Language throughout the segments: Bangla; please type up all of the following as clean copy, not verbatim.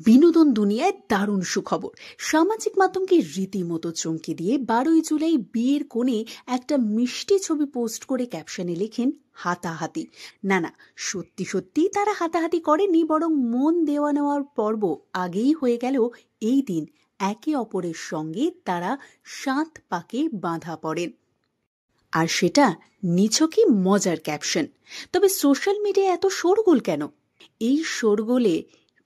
বিনোদন দুনিয়ায় দারুণ সুখবর। সামাজিক মাধ্যমকে রীতিমতো চমকে দিয়ে 12ই জুলাই বিয়ের কোণে একটা মিষ্টি ছবি পোস্ট করে ক্যাপশনে লেখেন হাতাহাতি। না না, সত্যি সত্যি তারা হাতাহাতি করেনি, বরং মন দেওয়া নেওয়ার পর্ব আগেই হয়ে গেল এই দিন একে অপরের সঙ্গে তারা 7 পাকে বাঁধা পড়েন। আর সেটা নিছকই মজার ক্যাপশন। তবে সোশ্যাল মিডিয়ায় এত শোরগোল কেন? এই শোরগোলে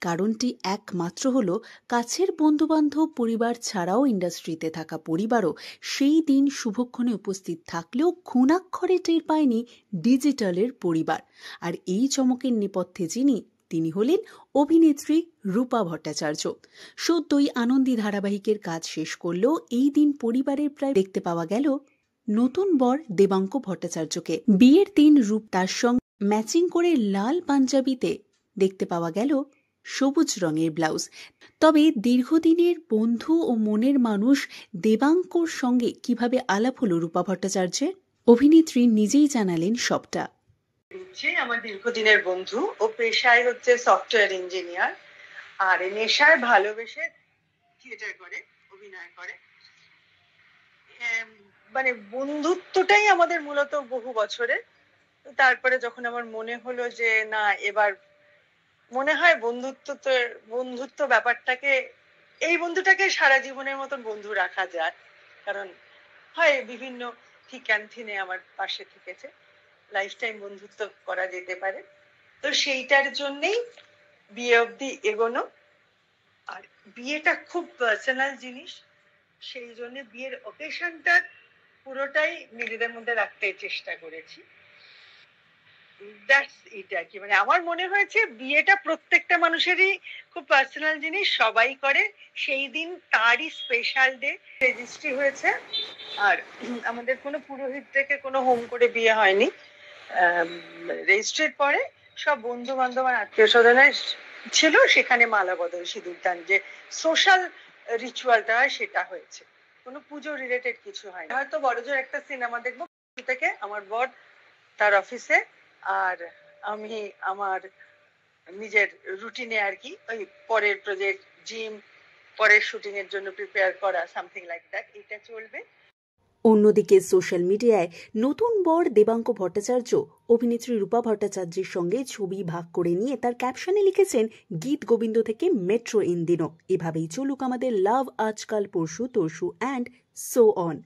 কারণটি একমাত্র হলো কাছের বন্ধুবান্ধব পরিবার ছাড়াও ইন্ডাস্ট্রিতে থাকা পরিবারও সেই দিন শুভক্ষণে উপস্থিত থাকলেও খুনাক্ষরে টের পায়নি ডিজিটালের পরিবার। আর এই চমকের নেপথ্যে যিনি, তিনি হলেন অভিনেত্রী রূপা ভট্টাচার্য। সদ্যই আনন্দী ধারাবাহিকের কাজ শেষ করলেও এই দিন পরিবারের প্রায় দেখতে পাওয়া গেল নতুন বর দেবাঙ্ক ভট্টাচার্যকে। বিয়ের দিন রূপ তার সঙ্গে ম্যাচিং করে লাল পাঞ্জাবিতে দেখতে পাওয়া গেল সবুজ রঙের ব্লাউজ। তবে দীর্ঘদিনের বন্ধু ও মনের মানুষ দেবাঙ্কর সঙ্গে কিভাবে আলাপ হলো রূপা ভট্টাচার্যের, অভিনেত্রী নিজেই জানালেন সবটা। আমার দীর্ঘদিনের বন্ধু, ও পেশায় হচ্ছে সফটওয়্যার ইঞ্জিনিয়ার, আর নেশায় ভালোবেসে থিয়েটার করে, অভিনয় করে। মানে বন্ধুত্বটাই আমাদের মূলত বহু বছরের। তারপরে যখন আমার মনে হলো যে না, এবার মনে হয় বন্ধুত্ব ব্যাপারটাকে, এই বন্ধুটাকে সারা জীবনের মতন বন্ধু রাখা যায়। কারণ হয় বিভিন্ন ঠিক থিনে আমার পাশে থেকেছে, লাইফ টাইম বন্ধুত্ব করা যেতে পারে। তো সেইটার জন্যেই বিয়ে অবধি এগোনো। আর বিয়েটা খুব পার্সোনাল জিনিস, সেই জন্য বিয়ের অকেশনটা পুরোটাই নিজেদের মধ্যে রাখতে চেষ্টা করেছি। এটা কি মানে আমার মনে হয়েছে বিয়েটা প্রত্যেকটা মানুষেরই খুব পার্সোনাল জিনিস, সবাই করে। সেই দিন তারই স্পেশাল ডে। রেজিস্ট্রি হয়েছে, আর আমাদের কোনো পুরোহিত থেকে কোনো হোম করে বিয়ে হয়নি। রেজিস্ট্রির পরে সব বন্ধু বান্ধব আর আত্মীয় স্বজনের ছিল, সেখানে মালা বদল, সিঁদুর দান, যে সোশ্যাল রিচুয়ালটা হয় সেটা হয়েছে। কোনো পুজো রিলেটেড কিছু হয় না। হয়তো বড়জোর একটা সিনেমা দেখবো থেকে, আমার বর তার অফিসে, আর আমি আমার নিজের রুটিনে আর কি, ওই পরের প্রজেক্ট, জিম, পরের শুটিং এর জন্য প্রিপেয়ার করা, সামথিং লাইক দ্যাট, এটা চলবে। অন্যদিকে সোশ্যাল মিডিয়ায় নতুন বর দেবাঙ্ক ভট্টাচার্য অভিনেত্রী রূপা ভট্টাচার্যের সঙ্গে ছবি ভাগ করে নিয়ে তার ক্যাপশনে লিখেছেন গীত গোবিন্দ থেকে মেট্রো ইন দিনো, এভাবেই চলুক আমাদের লাভ আজকাল পরশু তরশু অ্যান্ড সো অন।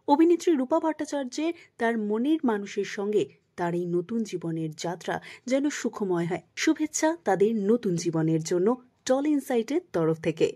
অভিনেত্রী রূপা ভট্টাচার্যের তার মনের মানুষের সঙ্গে তার এই নতুন জীবনের যাত্রা যেন সুখময় হয়। শুভেচ্ছা তাদের নতুন জীবনের জন্য টল ইনসাইটের তরফ থেকে।